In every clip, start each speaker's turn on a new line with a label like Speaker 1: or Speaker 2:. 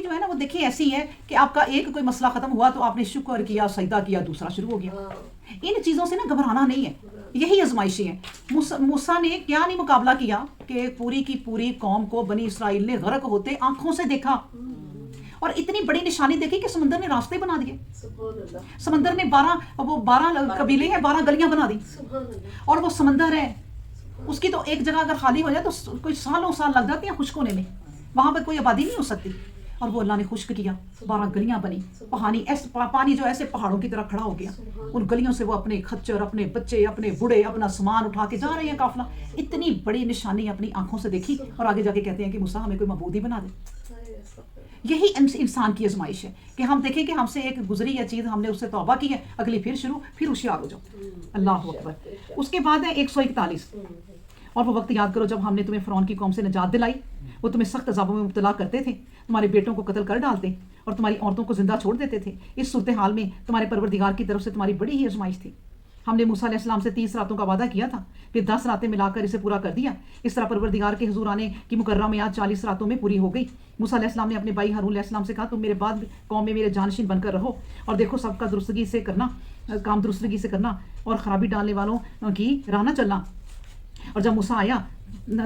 Speaker 1: جو ہے نا وہ دیکھیں ایسی ہے کہ آپ کا ایک کوئی مسئلہ ختم ہوا تو آپ نے شکر کیا، سجدہ کیا، دوسرا شروع ہو گیا. ان چیزوں سے نا گھبرانا نہیں ہے، یہی آزمائشیں ہیں. موسیٰ نے کیا نہیں مقابلہ کیا کہ پوری کی پوری قوم کو بنی اسرائیل نے غرق ہوتے آنکھوں سے دیکھا، اور اتنی بڑی نشانی دیکھی کہ سمندر نے راستے بنا دیے. سمندر نے 12 قبیلے ہیں، 12 گلیاں بنا دی. اور وہ سمندر ہے، اس کی تو ایک جگہ اگر خالی ہو جائے تو کوئی سالوں سال لگ جاتے ہیں خشک ہونے میں، وہاں پہ کوئی آبادی نہیں ہو سکتی. اور وہ اللہ نے خشک کیا، 12 گلیاں بنی. پانی جو ایسے پہاڑوں کی طرح کھڑا ہو گیا. ان گلیوں سے وہ اپنے خچر، اپنے بچے، اپنے بوڑھے اپنا سامان اٹھا کے جا رہے ہیں قافلہ. اتنی بڑی نشانی اپنی آنکھوں سے دیکھی، اور آگے جا کے کہتے ہیں کہ موسیٰ ہمیں کوئی معبود ہی بنا دے. یہی انسان کی آزمائش ہے کہ ہم دیکھیں کہ ہم سے ایک گزری ہے چیز، ہم نے اس سے توبہ کی ہے، اگلی پھر شروع، پھر ہوشیار ہو جاؤ. اللہ اکبر. اس کے بعد ہے 141. اور وہ وقت یاد کرو جب ہم نے تمہیں فرعون کی قوم سے نجات دلائی. وہ تمہیں سخت عذابوں میں مبتلا کرتے تھے، تمہارے بیٹوں کو قتل کر ڈالتے اور تمہاری عورتوں کو زندہ چھوڑ دیتے تھے. اس صورتحال میں تمہارے پروردگار کی طرف سے تمہاری بڑی ہی آزمائش تھی. ہم نے موسیٰ علیہ السلام سے 30 راتوں کا وعدہ کیا تھا، پھر 10 راتیں ملا کر اسے پورا کر دیا. اس طرح پروردگار کے حضور آنے کی مقررہ میعاد 40 راتوں میں پوری ہو گئی. موسیٰ علیہ السلام نے اپنے بھائی ہارون علیہ السلام سے کہا تم میرے بعد قوم میں میرے جانشین بن کر رہو، اور دیکھو سب کا درستگی سے کرنا، کام درستگی سے کرنا، اور خرابی ڈالنے والوں کی راہ نہ چلنا. اور جب موسیٰ آیا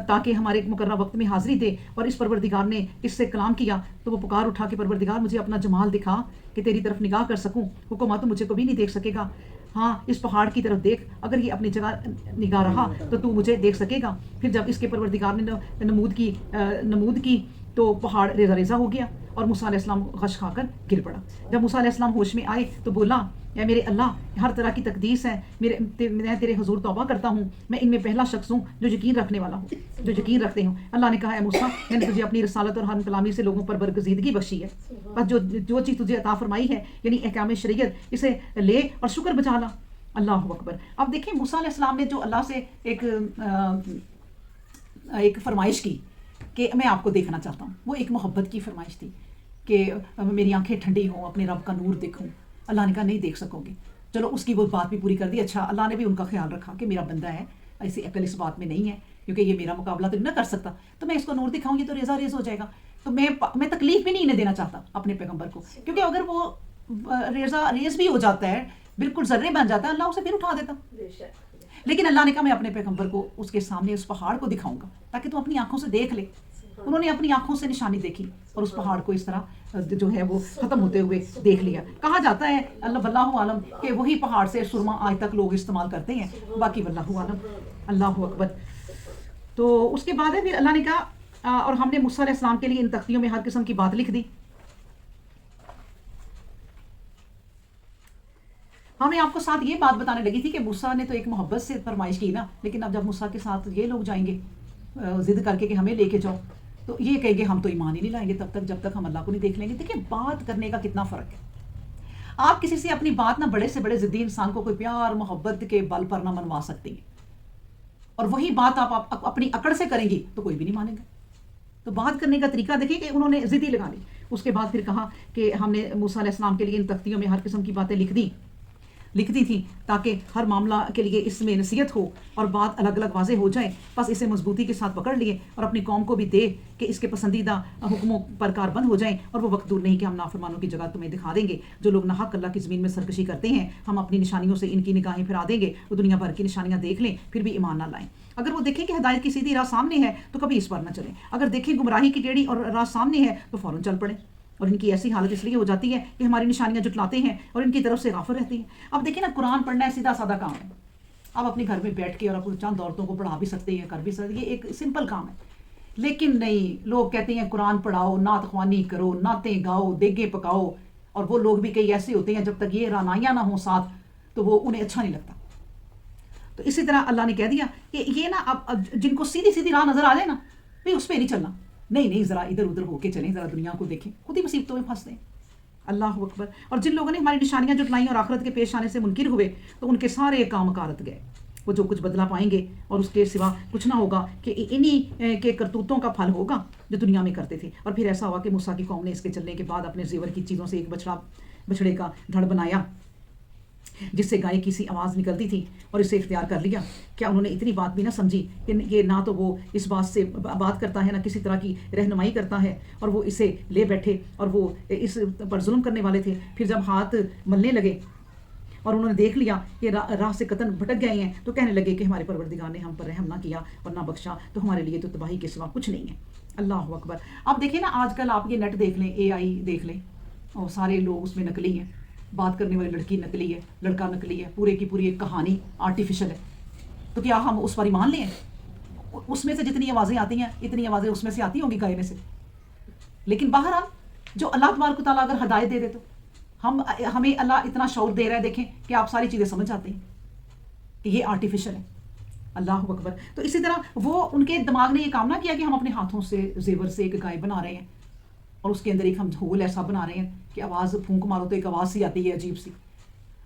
Speaker 1: تاکہ ہمارے مقررہ وقت میں حاضری دے اور اس پروردگار نے اس سے کلام کیا، تو وہ پکار اٹھا کہ پروردگار مجھے اپنا جمال دکھا کہ تیری طرف نگاہ کر سکوں. حکم تو مجھے کبھی نہیں دیکھ سکے گا، ہاں اس پہاڑ کی طرف دیکھ، اگر یہ اپنی جگہ نگاہ رہا تو مجھے دیکھ سکے گا. پھر جب اس کے پروردگار نے نمود کی تو پہاڑ ریزہ ریزہ ہو گیا اور موسیٰ علیہ السلام غش کھا کر گر پڑا. جب موسیٰ علیہ السلام ہوش میں آئے تو بولا اے میرے اللہ، ہر طرح کی تقدیس ہے، میں تیرے حضور توبہ کرتا ہوں، میں ان میں پہلا شخص ہوں جو یقین رکھنے والا ہوں، جو یقین رکھتے ہوں. اللہ نے کہا اے موسیٰ، میں نے تجھے اپنی رسالت اور ہم کلامی سے لوگوں پر برگزیدگی بخشی ہے، بس جو چیز تجھے عطا فرمائی ہے یعنی احکام شریعت، اسے لے اور شکر بجا لا. اللہ اکبر. اب دیکھیں موسیٰ علیہ السلام نے جو اللہ سے ایک فرمائش کی کہ میں آپ کو دیکھنا چاہتا ہوں، وہ ایک محبت کی فرمائش تھی کہ میری آنکھیں ٹھنڈی ہوں، اپنے رب کا نور دیکھوں. اللہ نے کہا نہیں دیکھ سکو گے. چلو اس کی وہ بات بھی پوری کر دی. اچھا اللہ نے بھی ان کا خیال رکھا کہ میرا بندہ ہے، ایسی عقل اس بات میں نہیں ہے کیونکہ یہ میرا مقابلہ تو نہ کر سکتا، تو میں اس کو نور دکھاؤں گی تو ریزہ ریز ہو جائے گا. تو میں تکلیف بھی نہیں انہیں دینا چاہتا اپنے پیغمبر کو، کیونکہ اگر وہ ریزہ ریز بھی ہو جاتا ہے، بالکل ذرے بن جاتا ہے، اللہ اسے پھر اٹھا دیتا. لیکن اللہ نے کہا میں اپنے پیغمبر کو اس کے سامنے اس پہاڑ کو دکھاؤں گا تاکہ تو اپنی آنکھوں سے دیکھ لے. انہوں نے اپنی آنکھوں سے نشانی دیکھی اور اس پہاڑ کو اس طرح جو ہے وہ ختم ہوتے ہوئے دیکھ لیا. کہا جاتا ہے اللہ واللہ عالم کہ وہی پہاڑ سے سرما آج تک لوگ استعمال کرتے ہیں، باقی واللہ عالم. اللہ اکبر. تو اس کے بعد ہے پھر اللہ نے کہا اور ہم نے موسیٰ علیہ السلام کے لیے ان تختیوں میں ہر قسم کی بات لکھ دی. میں آپ کو ساتھ یہ بات بتانے لگی تھی کہ موسیٰ نے تو ایک محبت سے فرمائش کی نا، لیکن اب جب موسیٰ کے ساتھ یہ لوگ جائیں گے ضد کر کے کہ ہمیں لے کے جاؤ، تو یہ کہیں گے ہم تو ایمان ہی نہیں لائیں گے تب تک جب تک ہم اللہ کو نہیں دیکھ لیں گے. دیکھیں بات کرنے کا کتنا فرق ہے. آپ کسی سے اپنی بات نہ بڑے سے بڑے ضدی انسان کو کوئی پیار محبت کے بل پر نہ منوا سکتی ہیں، اور وہی بات آپ اپنی اکڑ سے کریں گی تو کوئی بھی نہیں مانے گا. تو بات کرنے کا طریقہ دیکھیں کہ انہوں نے ضدی لگا لی. اس کے بعد پھر کہا کہ ہم نے موسیٰ علیہ السلام کے لیے ان تختیوں میں ہر قسم کی باتیں لکھتی تھی تاکہ ہر معاملہ کے لیے اس میں نصیحت ہو اور بات الگ الگ واضح ہو جائے. بس اسے مضبوطی کے ساتھ پکڑ لیے اور اپنی قوم کو بھی دے کہ اس کے پسندیدہ حکموں پر کاربند ہو جائیں. اور وہ وقت دور نہیں کہ ہم نافرمانوں کی جگہ تمہیں دکھا دیں گے. جو لوگ ناحق اللہ کی زمین میں سرکشی کرتے ہیں ہم اپنی نشانیوں سے ان کی نگاہیں پھرا دیں گے. وہ دنیا بھر کی نشانیاں دیکھ لیں پھر بھی ایمان نہ لائیں. اگر وہ دیکھیں کہ ہدایت کی سیدھی راہ سامنے ہے تو کبھی اس پر نہ چلیں. اگر دیکھیں گمراہی کی ٹیڑھی اور راہ سامنے ہے تو فوراً چل پڑیں. اور ان کی ایسی حالت اس لیے ہو جاتی ہے کہ ہماری نشانیاں جٹلاتے ہیں اور ان کی طرف سے غافل رہتے ہیں. اب دیکھیں نا قرآن پڑھنا ہے سیدھا سادہ کام ہے. آپ اپنے گھر میں بیٹھ کے اور اپنے چند عورتوں کو پڑھا بھی سکتے ہیں، کر بھی سکتے ہیں، یہ ایک سمپل کام ہے. لیکن نہیں، لوگ کہتے ہیں قرآن پڑھاؤ، نعت خوانی کرو، نعتیں گاؤ، دیگیں پکاؤ. اور وہ لوگ بھی کئی ایسے ہوتے ہیں جب تک یہ رعنائیاں نہ ہوں ساتھ تو وہ انہیں اچھا نہیں لگتا. تو اسی طرح اللہ نے کہہ دیا کہ یہ نا اب جن کو سیدھی سیدھی راہ نظر آ جائے نا بھائی اس پہ نہیں چلنا. نہیں ذرا ادھر ادھر ہو کے چلیں، ذرا دنیا کو دیکھیں، خود ہی مصیبتوں میں پھنستے ہیں. اللہ اکبر. اور جن لوگوں نے ہماری نشانیاں جٹلائیں اور آخرت کے پیش آنے سے منکر ہوئے تو ان کے سارے کام اکارت گئے. وہ جو کچھ بدلہ پائیں گے اور اس کے سوا کچھ نہ ہوگا کہ انہی کے کرتوتوں کا پھل ہوگا جو دنیا میں کرتے تھے. اور پھر ایسا ہوا کہ موسیٰ کی قوم نے اس کے چلنے کے بعد اپنے زیور کی چیزوں سے ایک بچڑے کا دھڑ بنایا. جس سے گائے کی سی آواز نکلتی تھی اور اسے اختیار کر لیا. کیا انہوں نے اتنی بات بھی نہ سمجھی کہ یہ نہ تو وہ اس بات سے بات کرتا ہے نہ کسی طرح کی رہنمائی کرتا ہے, اور وہ اسے لے بیٹھے اور وہ اس پر ظلم کرنے والے تھے. پھر جب ہاتھ ملنے لگے اور انہوں نے دیکھ لیا کہ راہ سے قطن بھٹک گئے ہیں, تو کہنے لگے کہ ہمارے پروردگار نے ہم پر رحم نہ کیا اور نہ بخشا, تو ہمارے لیے تو تباہی کے سوا کچھ نہیں ہے. اللہ اکبر. اب دیکھیں نا, آج کل آپ یہ نیٹ دیکھ لیں, اے آئی دیکھ لیں, اور سارے لوگ اس میں نقلی ہیں. بات کرنے والی لڑکی نقلی ہے, لڑکا نقلی ہے, پورے کی پوری ایک کہانی آرٹیفیشل ہے. تو کیا ہم اس پر ایمان لیں؟ اس میں سے جتنی آوازیں آتی ہیں اتنی آوازیں اس میں سے آتی ہوں گی گائے میں سے. لیکن بہرحال جو اللہ تبارک و تعالیٰ اگر ہدایت دے دے تو ہمیں اللہ اتنا شعور دے رہا ہے. دیکھیں کہ آپ ساری چیزیں سمجھ جاتے ہیں کہ یہ آرٹیفیشل ہے. اللہ اکبر. تو اسی طرح وہ ان کے دماغ نے یہ کام نہ کیا کہ ہم اپنے ہاتھوں سے زیور سے ایک گائے بنا رہے ہیں اور اس کے اندر ایک ہم ہول ایسا بنا رہے ہیں کہ آواز پھونک مارو تو ایک آواز سی آتی ہے عجیب سی.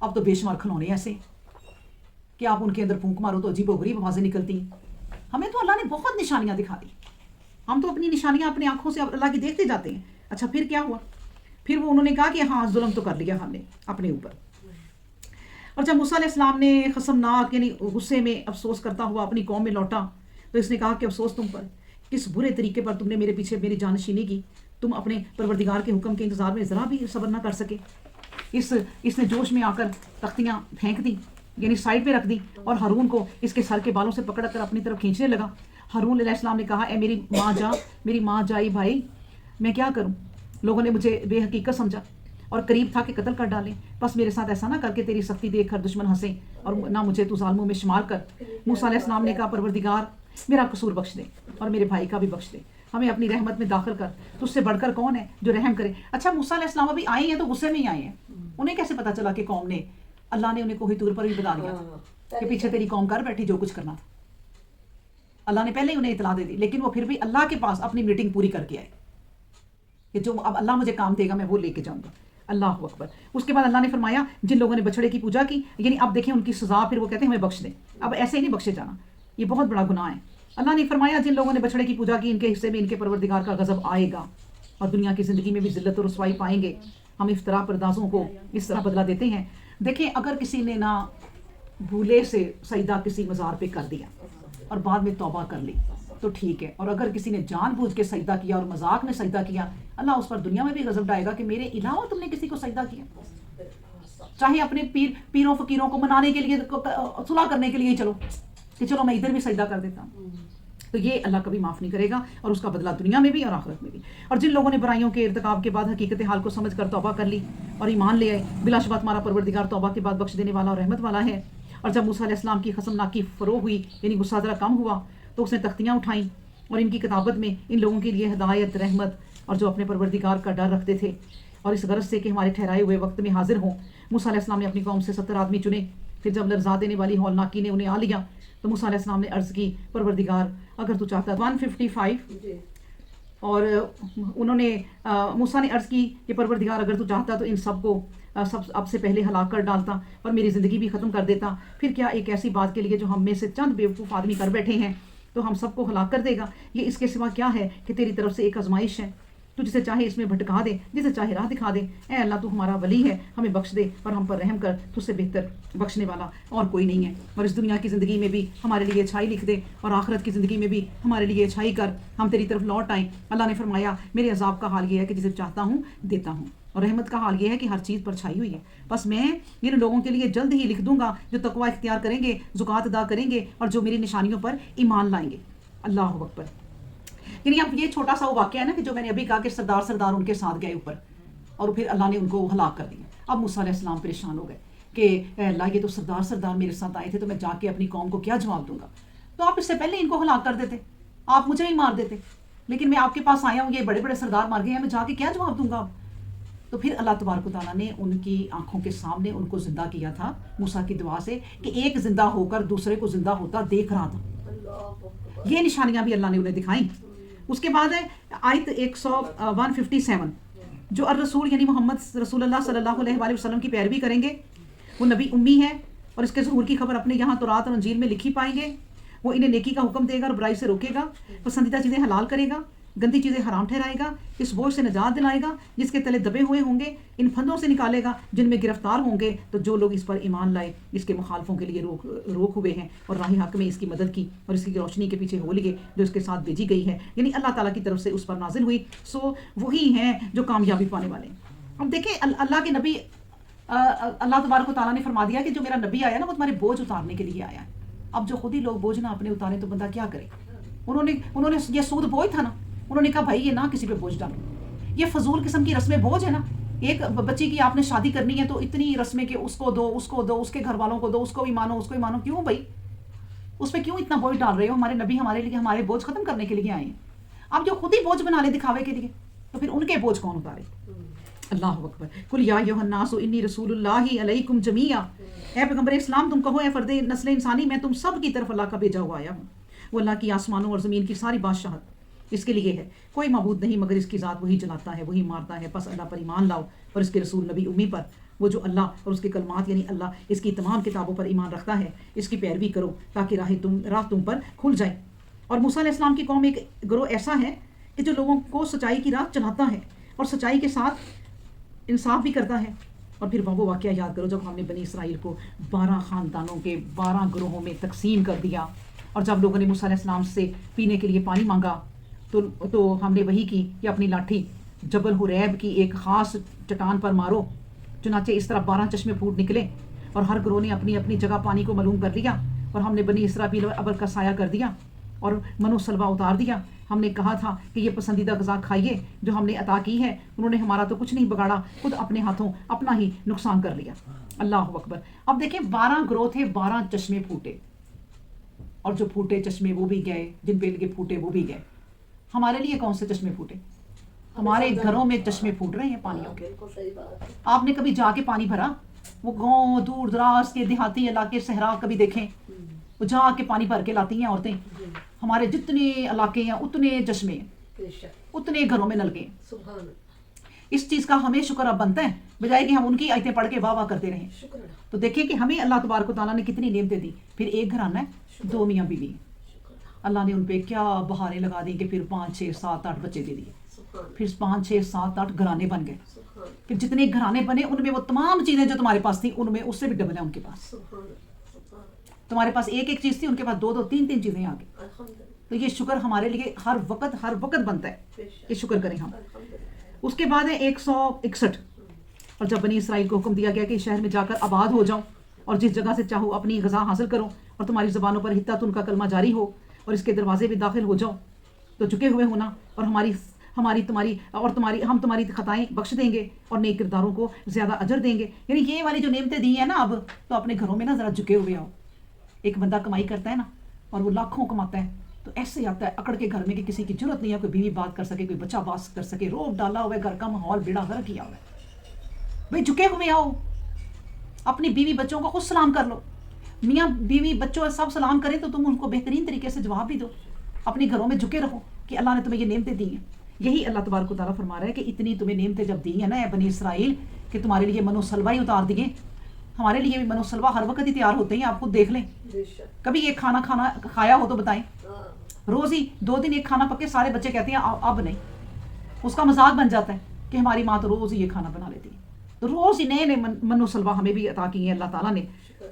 Speaker 1: اب تو بے شمار کھلونے ایسے ہیں کہ آپ ان کے اندر پھونک مارو تو عجیب و غریب آوازیں نکلتی ہیں. ہمیں تو اللہ نے بہت نشانیاں دکھا دی, ہم تو اپنی نشانیاں اپنی آنکھوں سے اللہ کی دیکھتے جاتے ہیں. اچھا پھر کیا ہوا؟ پھر وہ انہوں نے کہا کہ ہاں ظلم تو کر لیا ہم نے اپنے اوپر. اور جب موسیٰ علیہ السلام نے خصمناک یعنی غصے میں افسوس کرتا ہوا اپنی قوم میں لوٹا, تو اس نے کہا کہ افسوس تم پر, کس برے طریقے پر تم نے میرے پیچھے میری جانشینی کی. تم اپنے پروردگار کے حکم کے انتظار میں ذرا بھی صبر نہ کر سکے. اس نے جوش میں آ کر تختیاں پھینک دی, یعنی سائڈ پہ رکھ دی, اور ہارون کو اس کے سر کے بالوں سے پکڑ کر اپنی طرف کھینچنے لگا. ہارون علیہ السلام نے کہا, اے میری ماں جائی بھائی, میں کیا کروں؟ لوگوں نے مجھے بے حقیقت سمجھا اور قریب تھا کہ قتل کر ڈالیں. بس میرے ساتھ ایسا نہ کر کے تیری سختی دیکھ کر دشمن ہنسیں, اور نہ مجھے تو ظالموں میں شمار کر. موسیٰ علیہ السلام نے کہا, پروردگار میرا قصور بخش دے اور میرے بھائی کا بھی بخش دے, ہمیں اپنی رحمت میں داخل کر. تجھ سے بڑھ کر کون ہے جو رحم کرے؟ اچھا موسیٰ علیہ السلام ابھی آئے ہیں تو غصے میں ہی آئے ہیں. انہیں کیسے پتا چلا کہ قوم نے, اللہ نے انہیں کوہ طور پر بھی بتا دیا تھا کہ پیچھے تیری قوم کر بیٹھی جو کچھ کرنا تھا. اللہ نے پہلے ہی انہیں اطلاع دے دی, لیکن وہ پھر بھی اللہ کے پاس اپنی میٹنگ پوری کر کے آئے کہ جو اب اللہ مجھے کام دے گا میں وہ لے کے جاؤں گا. اللہ اکبر. اس کے بعد اللہ نے فرمایا, جن لوگوں نے بچڑے کی پوجا کی, یعنی اب دیکھیں ان کی سزا, پھر وہ کہتے ہیں ہمیں بخش دیں. اب ایسے ہی نہیں بخشے جانا, یہ بہت بڑا گناہ ہے. اللہ نے فرمایا, جن لوگوں نے بچڑے کی پوجا کی ان کے حصے میں ان کے پروردگار کا غضب آئے گا اور دنیا کی زندگی میں بھی ذلت اور رسوائی پائیں گے. ہم افطرا پردازوں کو اس طرح بدلہ دیتے ہیں. دیکھیں اگر کسی نے نہ بھولے سے سجدہ کسی مزار پہ کر دیا اور بعد میں توبہ کر لی تو ٹھیک ہے, اور اگر کسی نے جان بوجھ کے سجدہ کیا اور مذاق میں سجدہ کیا, اللہ اس پر دنیا میں بھی غضب ڈالے گا کہ میرے علاوہ تم نے کسی کو سجدہ کیا. چاہے اپنے پیروں فقیروں کو منانے کے لیے, صلح کرنے کے لیے چلو کہ چلو میں ادھر بھی سجدہ کر دیتا ہوں, تو یہ اللہ کبھی معاف نہیں کرے گا, اور اس کا بدلہ دنیا میں بھی اور آخرت میں بھی. اور جن لوگوں نے برائیوں کے ارتکاب کے بعد حقیقت حال کو سمجھ کر توبہ کر لی اور ایمان لے آئے, بلا شبہ تمہارا پروردگار توبہ کے بعد بخش دینے والا اور رحمت والا ہے. اور جب موسیٰ علیہ السلام کی خصمناکی فروغ ہوئی, یعنی غصہ ذرا کم ہوا, تو اس نے تختیاں اٹھائیں اور ان کی کتابت میں ان لوگوں کے لیے ہدایت, رحمت اور جو اپنے پروردگار کا ڈر رکھتے تھے اور اس غرض سے کہ ہمارے ٹھہرائے ہوئے وقت میں حاضر ہوں. موسیٰ علیہ السلام نے اپنی قوم سے 70 آدمی چنے. پھر جب لرزا دینے والی ہولناکی نے انہیں آ لیا تو موسیٰ علیہ السلام نے عرض کی, پروردگار اگر تو چاہتا. 155. اور انہوں نے موسیٰ نے عرض کی کہ پروردگار اگر تو چاہتا تو ان سب کو اب سے پہلے ہلاک کر ڈالتا اور میری زندگی بھی ختم کر دیتا. پھر کیا ایک ایسی بات کے لیے جو ہم میں سے چند بیوقوف آدمی کر بیٹھے ہیں تو ہم سب کو ہلاک کر دے گا؟ یہ اس کے سوا کیا ہے کہ تیری طرف سے ایک آزمائش ہے, تو جسے چاہے اس میں بھٹکا دے, جسے چاہے راہ دکھا دے. اے اللہ تو ہمارا ولی ہے, ہمیں بخش دے اور ہم پر رحم کر, تجھ سے بہتر بخشنے والا اور کوئی نہیں ہے. اور اس دنیا کی زندگی میں بھی ہمارے لیے اچھائی لکھ دے اور آخرت کی زندگی میں بھی ہمارے لیے اچھائی کر, ہم تیری طرف لوٹ آئیں. اللہ نے فرمایا, میرے عذاب کا حال یہ ہے کہ جسے چاہتا ہوں دیتا ہوں, اور رحمت کا حال یہ ہے کہ ہر چیز پر چھائی ہوئی ہے. بس میں ان لوگوں کے لیے جلد ہی لکھ دوں گا جو تقوی اختیار کریں گے, زکوٰۃ ادا کریں گے اور جو میری نشانیوں پر ایمان لائیں گے. اللہ اکبر. یعنی اب یہ چھوٹا سا وہ واقعہ ہے نا کہ جو میں نے ابھی کہا کہ سردار ان کے ساتھ گئے اوپر اور پھر اللہ نے ان کو ہلاک کر دیا. اب موسیٰ علیہ السلام پریشان ہو گئے کہ اے اللہ, یہ تو سردار میرے ساتھ آئے تھے, تو میں جا کے اپنی قوم کو کیا جواب دوں گا؟ تو آپ اس سے پہلے ان کو ہلاک کر دیتے, آپ مجھے ہی مار دیتے, لیکن میں آپ کے پاس آیا ہوں, یہ بڑے بڑے سردار مار گئے ہیں, میں جا کے کیا جواب دوں گا اب؟ تو پھر اللہ تبارک و تعالیٰ نے ان کی آنکھوں کے سامنے ان کو زندہ کیا تھا موسیٰ کی دعا سے کہ ایک زندہ ہو کر دوسرے کو زندہ ہوتا دیکھ رہا تھا. یہ نشانیاں بھی اللہ نے انہیں دکھائیں. اس کے بعد ہے آیت 157, جو الرسول یعنی محمد رسول اللہ صلی اللہ علیہ وآلہ وسلم کی پیروی کریں گے. وہ نبی امی ہے اور اس کے ظہور کی خبر اپنے یہاں تورات اور انجیل میں لکھی پائیں گے. وہ انہیں نیکی کا حکم دے گا اور برائی سے روکے گا, پسندیدہ چیزیں حلال کرے گا گندی چیزیں حرام ٹھہرائے گا، اس بوجھ سے نجات دلائے گا جس کے تلے دبے ہوئے ہوں گے، ان پھندوں سے نکالے گا جن میں گرفتار ہوں گے۔ تو جو لوگ اس پر ایمان لائے اس کے مخالفوں کے لیے روک ہوئے ہیں اور راہ حق میں اس کی مدد کی اور اس کی روشنی کے پیچھے ہو لیے جو اس کے ساتھ بھیجی گئی ہے، یعنی اللہ تعالیٰ کی طرف سے اس پر نازل ہوئی، سو وہی ہیں جو کامیابی پانے والے ہیں۔ اب دیکھیں اللہ کے نبی، اللہ تبارک و تعالیٰ نے فرما دیا کہ جو میرا نبی آیا نا وہ تمہارے بوجھ اتارنے کے لیے آیا ہے۔ اب جو خود ہی لوگ بوجھ نہ اپنے اتارے تو بندہ کیا کرے؟ انہوں نے یہ سود بوجھ تھا نا، انہوں نے کہا بھائی یہ نہ کسی پہ بوجھ ڈالو، یہ فضول قسم کی رسمیں بوجھ ہے نا۔ ایک بچی کی آپ نے شادی کرنی ہے تو اتنی رسمیں کہ اس کو دو، اس کو دو، اس کے گھر والوں کو دو، اس کو بھی مانو، اس کو بھی مانو، کیوں بھائی اس پہ کیوں اتنا بوجھ ڈال رہے ہو؟ ہمارے نبی ہمارے لیے ہمارے بوجھ ختم کرنے کے لیے آئے ہیں، اب جو خود ہی بوجھ بنا لے دکھاوے کے لیے تو پھر ان کے بوجھ کون اتارے؟ اللہ اکبر۔ قل یا ایھا الناس انی رسول اللہ علیکم جمیعا، اے پیغمبر اسلام تم کہو اے فرد نسل انسانی میں تم سب کی طرف اللہ کا بھیجا ہوا آیا ہوں۔ وہ اللہ کی آسمانوں اور زمین کی ساری بادشاہت اس کے لیے ہے، کوئی معبود نہیں مگر اس کی ذات، وہی جلاتا ہے وہی مارتا ہے، بس اللہ پر ایمان لاؤ اور اس کے رسول نبی امی پر، وہ جو اللہ اور اس کے کلمات یعنی اللہ اس کی تمام کتابوں پر ایمان رکھتا ہے، اس کی پیروی کرو تاکہ راہ تم پر کھل جائے۔ اور موسیٰ علیہ السلام کی قوم ایک گروہ ایسا ہے کہ جو لوگوں کو سچائی کی راہ چلاتا ہے اور سچائی کے ساتھ انصاف بھی کرتا ہے۔ اور پھر وہ واقعہ یاد کرو جب ہم نے بنی اسرائیل کو 12 خاندانوں کے 12 گروہوں میں تقسیم کر دیا، اور جب لوگوں نے موسیٰ علیہ السلام سے پینے کے لیے پانی مانگا تو ہم نے وہی کی کہ اپنی لاٹھی جبل حریب کی ایک خاص چٹان پر مارو، چنانچہ اس طرح 12 چشمے پھوٹ نکلے اور ہر گروہ نے اپنی اپنی جگہ پانی کو معلوم کر لیا، اور ہم نے بنی اسرائیل ابر کا سایہ کر دیا اور منو سلوا اتار دیا۔ ہم نے کہا تھا کہ یہ پسندیدہ غذا کھائیے جو ہم نے عطا کی ہے، انہوں نے ہمارا تو کچھ نہیں بگاڑا، خود اپنے ہاتھوں اپنا ہی نقصان کر لیا۔ اللہ اکبر۔ اب دیکھیں 12 گروہ تھے، 12 چشمے پھوٹے، اور جو پھوٹے چشمے وہ بھی گئے، جن پہ کے پھوٹے وہ بھی گئے۔ ہمارے لیے کون سے چشمے پھوٹے؟ ہمارے گھروں میں چشمے پھوٹ رہے ہیں پانیوں کے۔ آپ نے کبھی جا کے پانی بھرا؟ وہ گاؤں دور دراز کے دیہاتی علاقے صحرا کبھی دیکھیں، وہ جا کے پانی بھر کے لاتی ہیں عورتیں۔ ہمارے جتنے علاقے ہیں اتنے چشمے ہیں، اتنے گھروں میں نلکے ہیں۔ اس چیز کا ہمیں شکر اب بنتا ہے بجائے کہ ہم ان کی آیتیں پڑھ کے واہ واہ کرتے رہیں۔ تو دیکھیں کہ ہمیں اللہ تبارک و تعالیٰ نے کتنی نعمتیں دی۔ پھر ایک گھرانہ ہے، 2 میاں بیوی، اللہ نے ان پہ کیا بہاریں لگا دی کہ پھر 5 6 7 8 بچے دے دیے، پھر 5 6 7 8 گھرانے بن گئے۔ پھر جتنے گھرانے بنے ان میں وہ تمام چیزیں جو تمہارے پاس تھیں ان میں اس سے بھی ڈبل ہے ان کے پاس۔ تمہارے پاس ایک ایک چیز تھی، ان کے پاس 2 2 3 3 چیزیں آ گئی۔ تو یہ شکر ہمارے لیے ہر وقت بنتا ہے کہ شکر کریں ہم۔ اس کے بعد ہے 161، اور جب بنی اسرائیل کو حکم دیا گیا کہ شہر میں جا کر آباد ہو جاؤ اور جس جگہ سے چاہو اپنی غذا حاصل کرو اور تمہاری زبانوں پر حتت ان کا کلمہ جاری ہو اور اس کے دروازے بھی داخل ہو جاؤ، تو جھکے ہوئے ہونا اور ہم تمہاری خطائیں بخش دیں گے اور نیک کرداروں کو زیادہ اجر دیں گے۔ یعنی یہ والی جو نعمتیں دی ہیں نا اب، تو اپنے گھروں میں نا ذرا جھکے ہوئے آؤ۔ ایک بندہ کمائی کرتا ہے نا اور وہ لاکھوں کماتا ہے تو ایسے آتا ہے اکڑ کے گھر میں کہ کسی کی ضرورت نہیں ہے، کوئی بیوی بات کر سکے، کوئی بچہ بات کر سکے، روب ڈالا ہوا ہے، گھر کا ماحول بیڑا غرق کیا ہوا ہے۔ بھائی جھکے ہوئے آؤ، اپنی بیوی بچوں کو خود سلام کر لو، میاں بیوی بچوں سب سلام کریں تو تم ان کو بہترین طریقے سے جواب بھی دو، اپنے گھروں میں جھکے رہو کہ اللہ نے تمہیں یہ نعمتیں دی ہیں۔ یہی اللہ تبارک و تعالیٰ فرما رہا ہے کہ اتنی تمہیں نعمتیں جب دی ہیں نا اے بنی اسرائیل کہ تمہارے لیے منو سلوا ہی اتار دیے۔ ہمارے لیے بھی منو سلوا ہر وقت ہی تیار ہوتے ہیں، آپ خود دیکھ لیں۔ کبھی ایک کھانا کھایا ہو تو بتائیں، روز ہی 2 دن ایک کھانا پکے سارے بچے کہتے ہیں اب نہیں، اس کا مذاق بن جاتا ہے کہ ہماری ماں تو روز ہی یہ کھانا بنا لیتی ہے۔ تو روز ہی نئے منو سلوا ہمیں بھی عطا کی ہیں اللہ تعالیٰ نے۔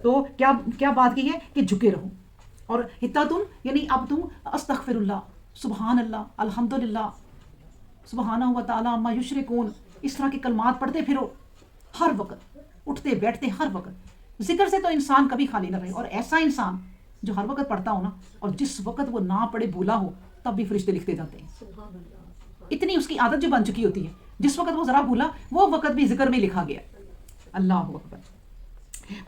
Speaker 1: تو کیا بات کی ہے کہ جھکے رہو، اور حتاتن یعنی اب تم استغفر اللہ، سبحان اللہ، الحمدللہ، سبحانہ و تعالیٰ عما یشرکون، اس طرح کے کلمات پڑھتے پھرو ہر وقت، اٹھتے بیٹھتے ہر وقت۔ ذکر سے تو انسان کبھی خالی نہ رہے، اور ایسا انسان جو ہر وقت پڑھتا ہو نا، اور جس وقت وہ نہ پڑھے بھولا ہو تب بھی فرشتے لکھتے جاتے ہیں۔ اتنی اس کی عادت جو بن چکی ہوتی ہے، جس وقت وہ ذرا بھولا وہ وقت بھی ذکر میں لکھا گیا۔ اللہ اکبر۔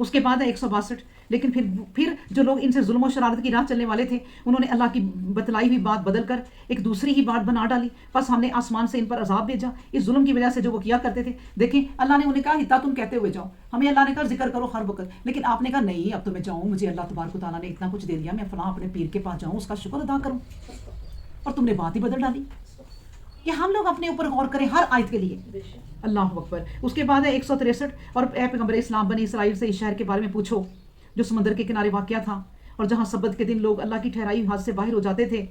Speaker 1: اس کے بعد ہے 162، لیکن پھر جو لوگ ان سے ظلم و شرارت کی راہ چلنے والے تھے انہوں نے اللہ کی بتلائی ہوئی بات بدل کر ایک دوسری ہی بات بنا ڈالی، بس ہم نے آسمان سے ان پر عذاب بھیجا اس ظلم کی وجہ سے جو وہ کیا کرتے تھے۔ دیکھیں اللہ نے انہیں کہا حتیٰ تم کہتے ہوئے جاؤ، ہمیں اللہ نے کہا ذکر کرو ہر وقت، لیکن آپ نے کہا نہیں اب تو میں جاؤں، مجھے اللہ تبارک و تعالیٰ نے اتنا کچھ دے دیا، میں فلاں اپنے پیر کے پاس جاؤں اس کا شکر ادا کروں، اور تم نے بات ہی بدل ڈالی۔ کہ ہم لوگ اپنے اوپر غور کریں ہر آیت کے لیے۔ اللہ اکبر۔ اس کے بعد ہے 163، اور اے پیغمبر اسلام بنی اسرائیل سے اس شہر کے بارے میں پوچھو جو سمندر کے کنارے واقع تھا اور جہاں سبت کے دن لوگ اللہ کی ٹھہرائی حد سے باہر ہو جاتے تھے،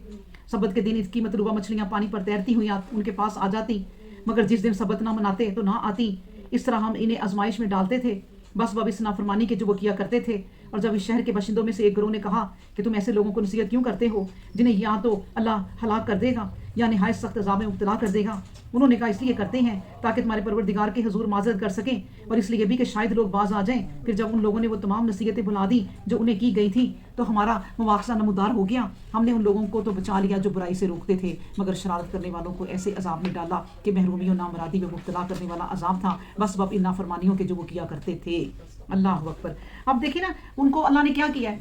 Speaker 1: سبت کے دن اس کی مطلوبہ مچھلیاں پانی پر تیرتی ہوئی ان کے پاس آ جاتی، مگر جس دن سبت نہ مناتے تو نہ آتی۔ اس طرح ہم انہیں آزمائش میں ڈالتے تھے بس باب اس نافرمانی کے جو وہ کیا کرتے تھے۔ اور جب اس شہر کے باشندوں میں سے ایک گروہ نے کہا کہ تم ایسے لوگوں کو نصیحت کیوں کرتے ہو جنہیں یا تو اللہ ہلاک کر دے گا یا نہایت سخت عذاب میں مبتلا کر دے گا، انہوں نے کہا اس لیے کرتے ہیں تاکہ تمہارے پروردگار کے حضور معذرت کر سکیں، اور اس لیے بھی کہ شاید لوگ باز آ جائیں۔ پھر جب ان لوگوں نے وہ تمام نصیحتیں بھلا دیں جو انہیں کی گئی تھیں تو ہمارا مواخذہ نمودار ہو گیا۔ ہم نے ان لوگوں کو تو بچا لیا جو برائی سے روکتے تھے، مگر شرارت کرنے والوں کو ایسے عذاب میں ڈالا کہ محرومی اور نامرادی میں مبتلا کرنے والا عذاب تھا بس باب ان نافرمانیوں کے جو وہ کیا کرتے تھے۔ اللہ اکبر۔ اب دیکھیں نا ان کو اللہ نے کیا کیا ہے،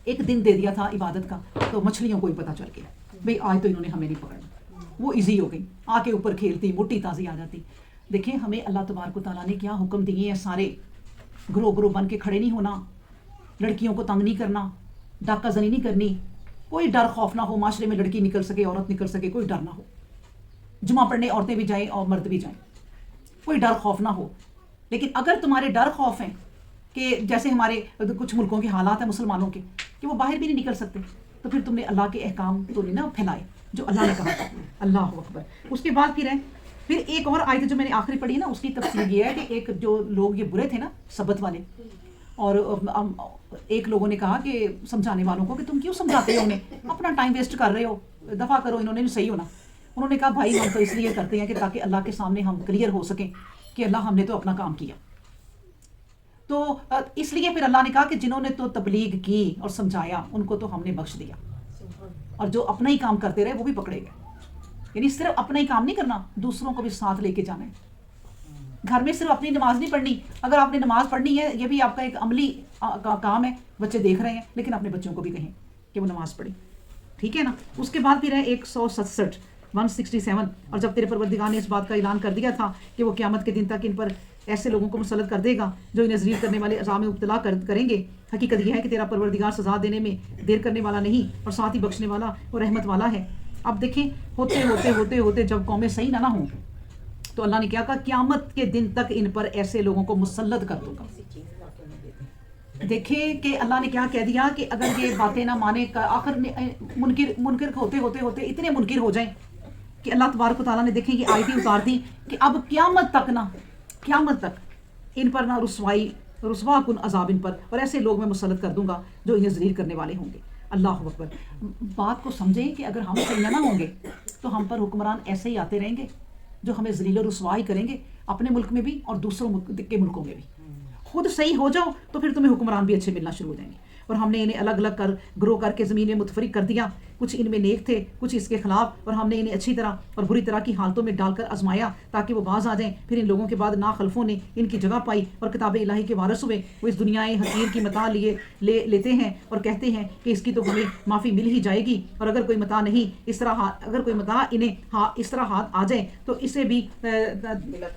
Speaker 1: ایک دن دے دیا تھا عبادت کا، تو مچھلیوں کو ہی پتہ چل گیا بھئی آج تو انہوں نے ہمیں نہیں پکڑنا، وہ ایزی ہو گئی، آ کے اوپر کھیلتی، موٹی تازی آ جاتی۔ دیکھیں ہمیں اللہ تبارک و تعالیٰ نے کیا حکم دیے ہیں، سارے گروہ گروہ بن کے کھڑے نہیں ہونا، لڑکیوں کو تنگ نہیں کرنا، ڈاکہ زنی نہیں کرنی، کوئی ڈر خوف نہ ہو، معاشرے میں لڑکی نکل سکے عورت نکل سکے، کوئی ڈر نہ ہو، جمعہ پڑھنے عورتیں بھی جائیں اور مرد بھی جائیں، کوئی ڈر خوف نہ ہو۔ لیکن اگر تمہارے ڈر خوف ہیں کہ جیسے ہمارے کچھ ملکوں کے حالات ہیں مسلمانوں کے کہ وہ باہر بھی نہیں نکل سکتے، تو پھر تم نے اللہ کے احکام تو نہیں نا پھیلائے جو اللہ نے کہا تھا۔ اللہ اکبر۔ اس کے بعد پھر ایک اور آیت جو میں نے آخری پڑھی نا، اس کی تفسیر یہ ہے کہ ایک جو لوگ یہ برے تھے نا سبت والے، اور ایک لوگوں نے کہا کہ سمجھانے والوں کو کہ تم کیوں سمجھاتے ہو انہیں، اپنا ٹائم ویسٹ کر رہے ہو، دفع کرو، انہوں نے بھی صحیح ہونا۔ انہوں نے کہا بھائی ہم تو اس لیے کرتے ہیں کہ تاکہ اللہ کے سامنے ہم کلیئر ہو سکیں کہ اللہ ہم نے تو اپنا کام کیا۔ تو اس لیے پھر اللہ نے کہا کہ جنہوں نے تو تبلیغ کی اور سمجھایا ان کو تو ہم نے بخش دیا، اور جو اپنا ہی کام کرتے رہے وہ بھی پکڑے گئے۔ یعنی صرف اپنا ہی کام نہیں کرنا، دوسروں کو بھی ساتھ لے کے جانا ہے۔ گھر میں صرف اپنی نماز نہیں پڑھنی، اگر آپ نے نماز پڑھنی ہے یہ بھی آپ کا ایک عملی کام ہے، بچے دیکھ رہے ہیں لیکن اپنے بچوں کو بھی کہیں کہ وہ نماز پڑھیں، ٹھیک ہے نا۔ اس کے بعد پھر ہے 167 اور جب تیرے پروردگار نے اس بات کا اعلان کر دیا تھا کہ وہ قیامت کے دن تک ان پر ایسے لوگوں کو مسلط کر دے گا جو انہیں ذلیل کرنے والے عذاب میں مبتلا کریں گے، حقیقت یہ ہے کہ تیرا پروردگار سزا دینے میں دیر کرنے والا نہیں اور ساتھ ہی بخشنے والا اور رحمت والا ہے۔ اب دیکھیں ہوتے جب قومیں صحیح نہ ہوں تو اللہ نے کیا کہا قیامت کے دن تک ان پر ایسے لوگوں کو مسلط کر دوں گا۔ دیکھیں کہ اللہ نے کیا کہہ دیا کہ اگر یہ باتیں نہ مانے، آخر منکر ہوتے اتنے منکر ہو جائیں کہ اللہ تبارک و تعالیٰ نے دیکھیں یہ آیتیں اتار دی کہ اب قیامت تک ان پر نہ رسوا کن عذاب ان پر، اور ایسے لوگ میں مسلط کر دوں گا جو انہیں ذلیل کرنے والے ہوں گے۔ اللہ اکبر۔ بات کو سمجھیں کہ اگر ہم صحیح نہ ہوں گے تو ہم پر حکمران ایسے ہی آتے رہیں گے جو ہمیں ذلیل و رسوا ہی کریں گے، اپنے ملک میں بھی اور دوسروں کے ملکوں میں بھی۔ خود صحیح ہو جاؤ تو پھر تمہیں حکمران بھی اچھے ملنا شروع ہو جائیں گے۔ اور ہم نے انہیں الگ الگ گروہ کر کے زمین میں متفرق کر دیا، کچھ ان میں نیک تھے کچھ اس کے خلاف، اور ہم نے انہیں اچھی طرح اور بری طرح کی حالتوں میں ڈال کر آزمایا تاکہ وہ باز آ جائیں۔ پھر ان لوگوں کے بعد ناخلفوں نے ان کی جگہ پائی اور کتاب الہی کے وارث ہوئے، وہ اس دنیا حقیر کی متاع لیتے ہیں اور کہتے ہیں کہ اس کی تو ہمیں معافی مل ہی جائے گی، اور اگر کوئی متاع انہیں اس طرح ہاتھ آ جائے تو اسے بھی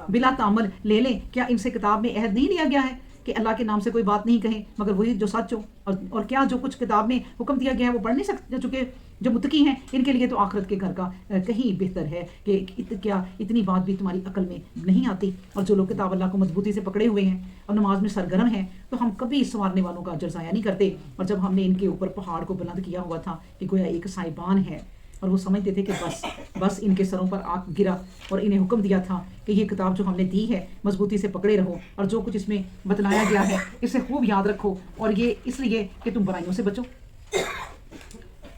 Speaker 1: بلا تعمل لے لیں۔ کیا ان سے کتاب میں عہد نہیں لیا گیا ہے کہ اللہ کے نام سے کوئی بات نہیں کہیں مگر وہی جو سچ ہو، اور کیا جو کچھ کتاب میں حکم دیا گیا ہے وہ پڑھ نہیں سکتے چونکہ جو متقی ہیں ان کے لیے تو آخرت کے گھر کا کہیں بہتر ہے۔ کہ کیا اتنی بات بھی تمہاری عقل میں نہیں آتی؟ اور جو لوگ کتاب اللہ کو مضبوطی سے پکڑے ہوئے ہیں اور نماز میں سرگرم ہیں تو ہم کبھی سنوارنے والوں کا اجر ضائع نہیں کرتے۔ اور جب ہم نے ان کے اوپر پہاڑ کو بلند کیا ہوا تھا کہ گویا ایک سائبان ہے، اور وہ سمجھتے تھے کہ بس ان کے سروں پر آگ گرا، اور انہیں حکم دیا تھا کہ یہ کتاب جو ہم نے دی ہے مضبوطی سے پکڑے رہو، اور جو کچھ اس میں بتلایا گیا ہے اسے خوب یاد رکھو، اور یہ اس لیے کہ تم برائیوں سے بچو۔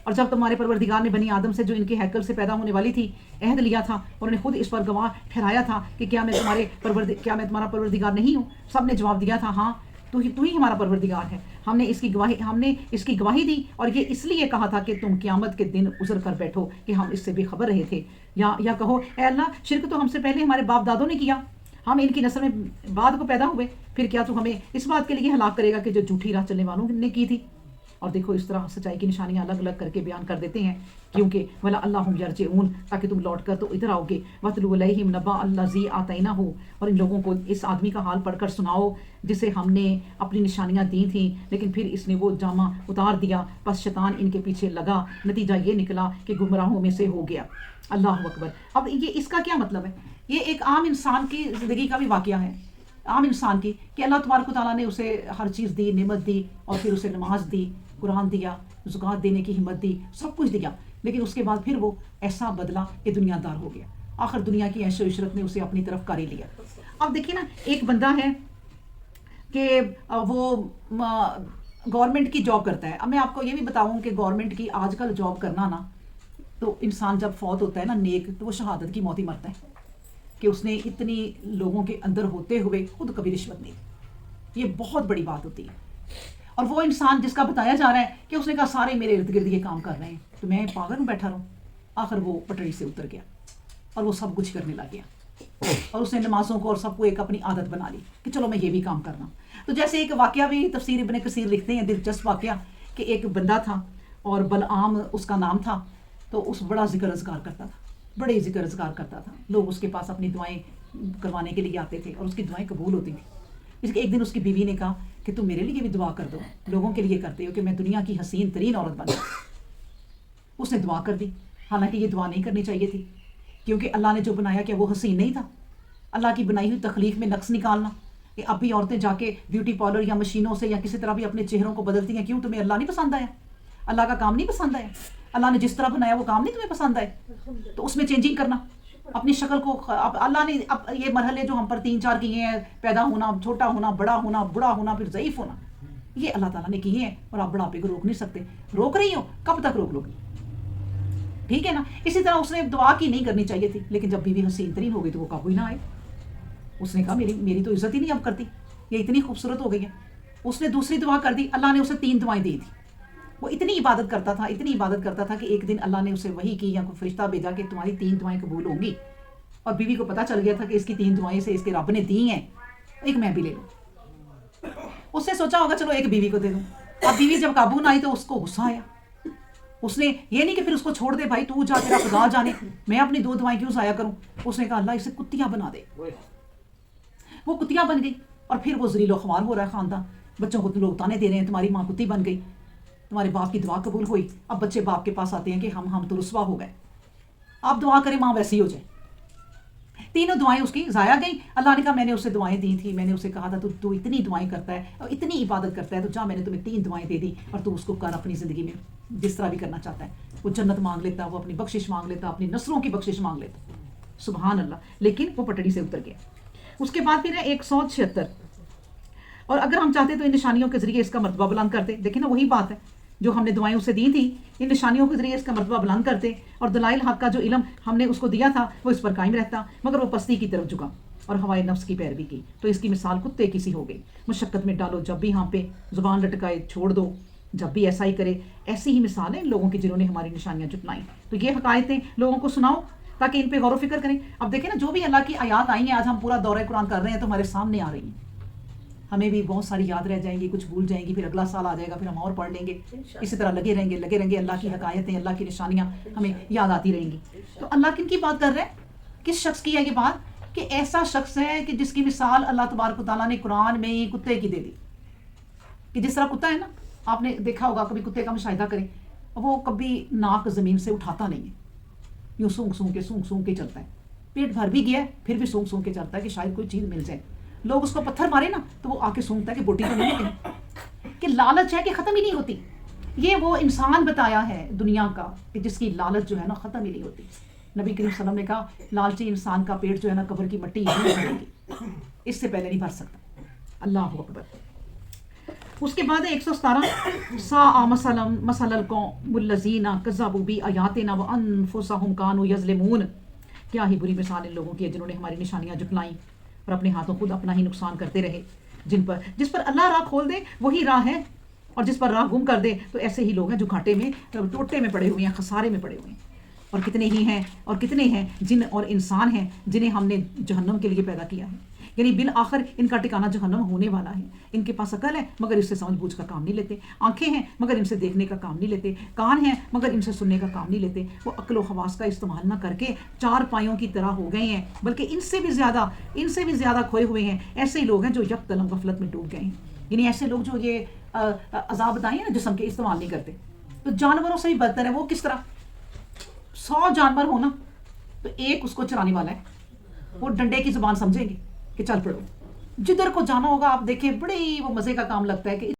Speaker 1: اور جب تمہارے پروردگار نے بنی آدم سے جو ان کے ہیکل سے پیدا ہونے والی تھی عہد لیا تھا، اور انہیں خود اس پر گواہ ٹھہرایا تھا کہ کیا میں تمہارا پروردگار نہیں ہوں؟ سب نے جواب دیا تھا ہاں تو ہی ہمارا پروردگار ہے۔ ہم نے اس کی گواہی دی، اور یہ اس لیے کہا تھا کہ تم قیامت کے دن ازر کر بیٹھو کہ ہم اس سے بے خبر رہے تھے۔ یا کہو اے اللہ شرک تو ہم سے پہلے ہمارے باپ دادوں نے کیا، ہم ان کی نسل میں بعد کو پیدا ہوئے، پھر کیا تو ہمیں اس بات کے لیے ہلاک کرے گا کہ جو جھوٹی راہ چلنے والوں نے کی تھی؟ اور دیکھو اس طرح سچائی کی نشانیاں الگ الگ کر کے بیان کر دیتے ہیں، کیونکہ ولا اللہم یرجعون، تاکہ تم لوٹ کر تو ادھر آؤ گے۔ وَاتْلُو عَلَيْهِمْ نَبَأَ الَّذِي آتَيْنَاهُ، اور ان لوگوں کو اس آدمی کا حال پڑھ کر سناؤ جسے ہم نے اپنی نشانیاں دی تھیں لیکن پھر اس نے وہ جامہ اتار دیا، پس شیطان ان کے پیچھے لگا، نتیجہ یہ نکلا کہ گمراہوں میں سے ہو گیا۔ اللہ اکبر۔ اب یہ اس کا کیا مطلب ہے؟ یہ ایک عام انسان کی زندگی کا بھی واقعہ ہے، عام انسان کی، کہ اللہ تبارک و تعالیٰ نے اسے ہر چیز دی، نعمت دی، اور پھر اسے نماز دی، قرآن دیا، زکوٰۃ دینے کی ہمت دی، سب کچھ دیا، لیکن اس کے بعد پھر وہ ایسا بدلا کہ دنیا دار ہو گیا. آخر دنیا کی عیش و عشرت نے اسے اپنی طرف کر ہی لیا. اب دیکھیے نا ایک بندہ ہے کہ وہ گورنمنٹ کی جاب کرتا ہے. اب میں آپ کو یہ بھی بتاؤں کہ گورنمنٹ کی آج کل جاب کرنا نا، تو انسان جب فوت ہوتا ہے نا نیک، تو وہ شہادت کی موت ہی مرتا ہے کہ اس نے اتنی لوگوں کے اندر ہوتے ہوئے خود کبھی رشوت نہیں. یہ بہت بڑی بات ہوتی ہے. اور وہ انسان جس کا بتایا جا رہا ہے کہ اس نے کہا سارے میرے ارد گرد یہ کام کر رہے ہیں تو میں پاگل ہوں بیٹھا رہوں. آخر وہ پٹڑی سے اتر گیا اور وہ سب کچھ کرنے لگ گیا، اور اس نے نمازوں کو اور سب کو ایک اپنی عادت بنا لی کہ چلو میں یہ بھی کام کرنا. تو جیسے ایک واقعہ بھی تفسیر ابن کثیر لکھتے ہیں، دلچسپ واقعہ، کہ ایک بندہ تھا اور بلعام اس کا نام تھا. تو اس بڑا ذکر اذکار کرتا تھا، بڑے ذکر اذکار کرتا تھا. لوگ اس کے پاس اپنی دعائیں کروانے کے لیے آتے تھے اور اس کی دعائیں قبول ہوتی تھیں. اس کے ایک دن اس کی بیوی نے کہا کہ تم میرے لیے بھی دعا کر دو، لوگوں کے لیے کرتے ہو کہ میں دنیا کی حسین ترین عورت بن جاؤں. اس نے دعا کر دی، حالانکہ یہ دعا نہیں کرنی چاہیے تھی، کیونکہ اللہ نے جو بنایا کیا وہ حسین نہیں تھا؟ اللہ کی بنائی ہوئی تخلیق میں نقص نکالنا کہ اب بھی عورتیں جا کے بیوٹی پارلر یا مشینوں سے یا کسی طرح بھی اپنے چہروں کو بدلتی ہیں. کیوں؟ تمہیں اللہ نہیں پسند آیا؟ اللہ کا کام نہیں پسند آیا؟ اللہ نے جس طرح بنایا وہ کام نہیں تمہیں پسند آئے تو اس میں چینجنگ کرنا اپنی شکل کو. اب اللہ نے اب یہ مرحلے جو ہم پر 3-4 کیے ہیں، پیدا ہونا، چھوٹا ہونا، بڑا ہونا، بڑا ہونا، پھر ضعیف ہونا، یہ اللہ تعالیٰ نے کیے ہیں اور آپ بڑھاپے کو روک نہیں سکتے. روک رہی ہو، کب تک روک لو گی؟ ٹھیک ہے نا. اسی طرح اس نے دعا کی نہیں کرنی چاہیے تھی، لیکن جب بیوی حسین ترین ہو گئی تو وہ قابو ہی نہ آئے. اس نے کہا میری تو عزت ہی نہیں اب کرتی، یہ اتنی خوبصورت ہو گئی ہے. اس نے دوسری دعا کر دی، اللہ نے اسے 3 دعائیں دی تھی. وہ اتنی عبادت کرتا تھا کہ ایک دن اللہ نے اسے وحی کی یا کوئی فرشتہ بھیجا کہ تمہاری 3 دعائیں قبول ہوں گی. اور بیوی کو پتہ چل گیا تھا کہ اس کی 3 دعائیں سے اس کے رب نے دی ہیں، ایک میں بھی لے لوں. اس نے سوچا ہوگا چلو ایک بیوی کو دے دوں. اب بیوی جب قابو نہ آئی تو اس کو غصہ آیا. اس نے یہ نہیں کہ پھر اس کو چھوڑ دے، بھائی تو جا، تیرا خدا جانے، میں اپنی 2 دعائیں کیوں ضائع کروں. اس نے کہا اللہ اسے کتیا بنا دے. وہ کتیا بن گئی اور پھر وہ ذلیل و خوار ہو رہا ہے خاندان. بچوں کو لوگ تانے دے رہے ہیں تمہاری ماں کتی بن گئی، تمہارے باپ کی دعا قبول ہوئی. اب بچے باپ کے پاس آتے ہیں کہ ہم تو رسوا ہو گئے، آپ دعا کریں ماں ویسی ہو جائے. 3 دعائیں اس کی ضائع گئیں. اللہ نے کہا میں نے اسے دعائیں دی تھی، میں نے اسے کہا تھا تو اتنی دعائیں کرتا ہے اور اتنی عبادت کرتا ہے، تو جا میں نے تمہیں 3 دعائیں دے دی اور تو اس کو کر اپنی زندگی میں جس طرح بھی کرنا چاہتا ہے. وہ جنت مانگ لیتا، وہ اپنی بخشش مانگ لیتا، اپنی نسلوں کی بخشش مانگ لیتا. سبحان اللہ. لیکن وہ پٹڑی سے اتر گیا. اس کے بعد پھر ہے 176. اور اگر ہم چاہتے تو ان نشانیوں کے ذریعے اس کا مرتبہ بلند کرتے. دیکھیں نا وہی بات ہے جو ہم نے دعائیں اسے دی تھی، ان نشانیوں کے ذریعے اس کا مرتبہ بلند کرتے اور دلائل حق کا جو علم ہم نے اس کو دیا تھا وہ اس پر قائم رہتا. مگر وہ پستی کی طرف جھکا اور ہوائے نفس کی پیروی کی تو اس کی مثال کتے کی سی ہو گئی. مشقت میں ڈالو جب بھی ہانپے، زبان لٹکائے چھوڑ دو جب بھی ایسا ہی کرے. ایسی ہی مثال ہے ان لوگوں کی جنہوں نے ہماری نشانیاں جھٹلائیں. تو یہ حقائقیں لوگوں کو سناؤ تاکہ ان پہ غور و فکر کریں. اب دیکھیں نا جو بھی اللہ کی آیات آئی ہیں، آج ہم پورا دورہ قرآن کر رہے ہیں تو ہمارے سامنے آ رہی ہیں. ہمیں بھی بہت ساری یاد رہ جائیں گی، کچھ بھول جائیں گی، پھر اگلا سال آ جائے گا، پھر ہم اور پڑھ لیں گے. اسی طرح لگے رہیں گے. اللہ کی حقائقیں، اللہ کی نشانیاں ہمیں یاد آتی رہیں گی. تو اللہ کن کی بات کر رہے ہیں؟ کس شخص کی ہے یہ بات؟ کہ ایسا شخص ہے کہ جس کی مثال اللہ تبارک و تعالیٰ نے قرآن میں ہی کتے کی دے دی. کہ جس طرح کتا ہے نا، آپ نے دیکھا ہوگا، کبھی کتے کا مشاہدہ کریں، وہ کبھی ناک زمین سے اٹھاتا نہیں ہے، یوں سونگ کے چلتا ہے. پیٹ بھر بھی گیا ہے پھر بھی سونگ کے چلتا ہے کہ شاید کوئی چیز مل جائے. لوگ اس کو پتھر مارے نا تو وہ آ کے سونگتا ہے کہ بوٹی تو نہیں ہوتی. کہ لالچ ہے کہ ختم ہی نہیں ہوتی. یہ وہ انسان بتایا ہے دنیا کا کہ جس کی لالچ جو ہے نا ختم ہی نہیں ہوتی. نبی کریم صلی اللہ علیہ وسلم نے کہا لالچی انسان کا پیٹ جو ہے نا قبر کی مٹی نہیں بھرے گی، اس سے پہلے نہیں بھر سکتا. اللہ اکبر. اس کے بعد 117 سا مثل القوم الذین کذبوا بآیاتنا وانفسهم كانوا یظلمون. کیا ہی بری مثال ان لوگوں کی ہے جنہوں نے ہماری نشانیاں جھٹلائیں اور اپنے ہاتھوں خود اپنا ہی نقصان کرتے رہے. جس پر اللہ راہ کھول دے وہی راہ ہے، اور جس پر راہ گم کر دے تو ایسے ہی لوگ ہیں جو گھاٹے میں، ٹوٹے میں پڑے ہوئے ہیں، خسارے میں پڑے ہوئے ہیں. اور کتنے ہیں جن اور انسان ہیں جنہیں ہم نے جہنم کے لیے پیدا کیا ہے. یعنی بالآخر ان کا ٹھکانہ جہنم ہونے والا ہے. ان کے پاس عقل ہے مگر اس سے سمجھ بوجھ کا کام نہیں لیتے، آنکھیں ہیں مگر ان سے دیکھنے کا کام نہیں لیتے، کان ہیں مگر ان سے سننے کا کام نہیں لیتے. وہ عقل و حواس کا استعمال نہ کر کے 4 پایوں کی طرح ہو گئے ہیں، بلکہ ان سے بھی زیادہ کھوئے ہوئے ہیں. ایسے ہی لوگ ہیں جو یک دلم غفلت میں ڈوب گئے ہیں. یعنی ایسے لوگ جو یہ عذاب بتائیں نا جسم کے استعمال نہیں کرتے. تو جانوروں سے بھی بدتر ہے. وہ کس طرح؟ 100 جانور ہونا تو ایک اس کو چرانے والا ہے، وہ ڈنڈے کی زبان سمجھیں گے کہ چل پڑو. جدھر کو جانا ہوگا آپ دیکھیں بڑی وہ مزے کا کام لگتا ہے کہ